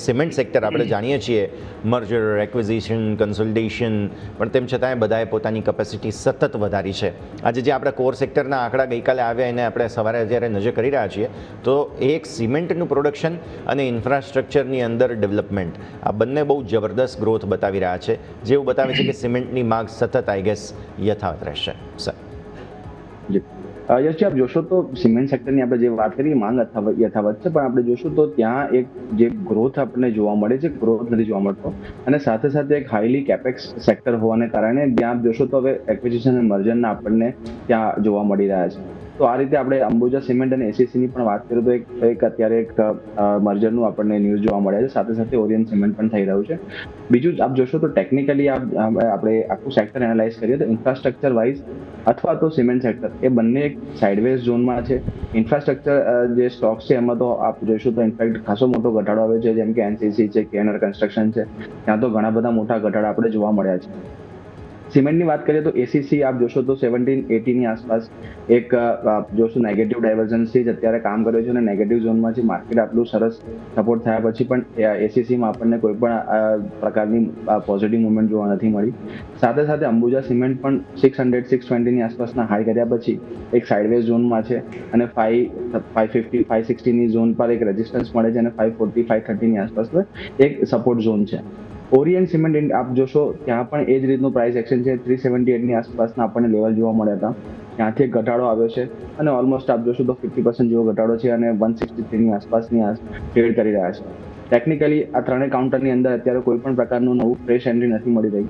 Cement sector આપણે જાણીએ છીએ મર્જર, એક્વિઝિશન, કન્સોલિડેશન, પણ તેમ છતાંય બધાએ પોતાની કેપેસિટી સતત વધારી છે. આજે જે આપણા કોર સેક્ટરના આંકડા ગઈકાલે આવ્યા એને આપણે સવારે જ્યારે નજર કરી રહ્યા છીએ તો એક સિમેન્ટનું પ્રોડક્શન અને ઇન્ફ્રાસ્ટ્રક્ચરની અંદર ડેવલપમેન્ટ આ બંને બહુ જબરદસ્ત ગ્રોથ બતાવી રહ્યા છે, જેવું બતાવે છે કે સિમેન્ટની માંગ સતત આઈ ગેસ યથાવત રહેશે. સર યશજી, આપ જોશો તો સિમેન્ટ સેક્ટરની આપણે જે વાત કરીએ માંગ યથાવત છે, પણ આપણે જોશું તો ત્યાં એક જે ગ્રોથ આપણને જોવા મળે છે, ગ્રોથ નથી જોવા મળતો, અને સાથે સાથે એક હાઈલી કેપેક્સ સેક્ટર હોવાને કારણે ત્યાં જોશો તો હવે એક્વિઝિશન અને મર્જરના આપણને ત્યાં જોવા મળી રહ્યા છે. તો આ રીતે આપણે અંબુજા સિમેન્ટ અને એસીસીની પણ વાત કરીએ તો એક અત્યારે એક મર્જરનું આપણને ન્યૂઝ જોવા મળ્યા છે, સાથે સાથે ઓરિયન્ટ સિમેન્ટ પણ થઈ રહ્યું છે. બીજું આપ જોશો તો ટેકનિકલી આપણે આખું સેક્ટર એનાલાઇઝ કરીએ તો ઇન્ફ્રાસ્ટ્રક્ચર વાઇઝ અથવા તો સિમેન્ટ સેક્ટર એ બંને એક સાઇડવેઝ ઝોનમાં છે. ઇન્ફ્રાસ્ટ્રક્ચર જે સ્ટોક્સ છે એમાં તો આપ જોઈશું તો ઇનફેક્ટ ખાસો મોટો ઘટાડો આવ્યો છે, જેમ કે એનસીસી છે, કેએનઆર કન્સ્ટ્રક્શન છે, ત્યાં તો ઘણા બધા મોટા ઘટાડા આપણે જોવા મળ્યા છે. સિમેન્ટની વાત કરીએ તો એસીસી આપ જોશો તો 1780ની આસપાસ એક જોશો નેગેટિવ ડાયવર્જન્સથી જ અત્યારે કામ કર્યો છે અને નેગેટિવ ઝોનમાં છે. માર્કેટ આટલું સરસ સપોર્ટ થયા પછી પણ એસીસીમાં આપણને કોઈ પણ પ્રકારની પોઝિટિવ મુવમેન્ટ જોવા નથી મળી. સાથે સાથે અંબુજા સિમેન્ટ પણ 600-620ની આસપાસના હાઈ કર્યા પછી એક સાઇડવેઝ ઝોનમાં છે અને 550-560ની ઝોન પર એક રેઝિસ્ટન્સ મળે છે અને 540-530ની આસપાસ એક સપોર્ટ ઝોન છે. ઓરિયન્ટ સિમેન્ટ આપ જોશો ત્યાં પણ એ જ રીતનું પ્રાઇસ એક્શન છે. 378ની આસપાસના આપણને લેવલ જોવા મળ્યા હતા, ત્યાંથી એક ઘટાડો આવ્યો છે અને ઓલમોસ્ટ આપ જોશો તો 50% જેવો ઘટાડો છે અને 163ની આસપાસની ટ્રેડ કરી રહ્યા છે. ટેકનિકલી આ ત્રણેય કાઉન્ટરની અંદર અત્યારે કોઈ પણ પ્રકારનું નવું ફ્રેશ એન્ટ્રી નથી મળી રહી.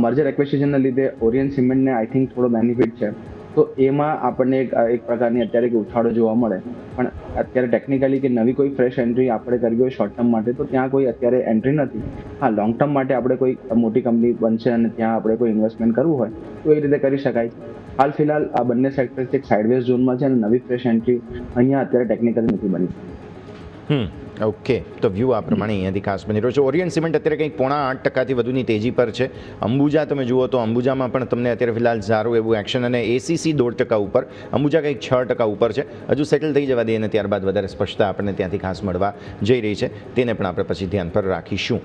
મર્જર એક્વિઝિશનના લીધે ઓરિયન્ટ સિમેન્ટને આઈ થિંક થોડો બેનિફિટ છે, તો એમાં આપણને એક પ્રકારની અત્યારે ઉછાળો જોવા મળે. પણ અત્યારે ટેકનિકલી કે નવી કોઈ ફ્રેશ એન્ટ્રી આપણે કરવી હોય શોર્ટ ટર્મ માટે તો ત્યાં કોઈ અત્યારે એન્ટ્રી નથી. હા, લોંગ ટર્મ માટે આપણે કોઈ મોટી કંપની બનશે અને ત્યાં આપણે કોઈ ઇન્વેસ્ટમેન્ટ કરવું હોય તો એ રીતે કરી શકાય. હાલ ફિલહાલ આ બંને સેક્ટર્સ એક સાઇડવેઝ ઝોનમાં છે અને નવી ફ્રેશ એન્ટ્રી અહીંયા અત્યારે ટેકનિકલી નથી બની. ઓકે, તો વ્યૂ આ પ્રમાણે અહીંયાથી ખાસ બની રહ્યો છે. ઓરિયન્ટ સિમેન્ટ અત્યારે કંઈક 0.8% વધુની તેજી પર છે. અંબુજા તમે જુઓ તો અંબુજામાં પણ તમને અત્યારે ફિલહાલ સારું એવું એક્શન, અને એસીસી 1.5% ઉપર, અંબુજા કંઈક 6% ઉપર છે. હજુ સેટલ થઈ જવા દઈએ અને ત્યારબાદ વધારે સ્પષ્ટતા આપણને ત્યાંથી ખાસ મળવા જઈ રહી છે, તેને પણ આપણે પછી ધ્યાન પર રાખીશું.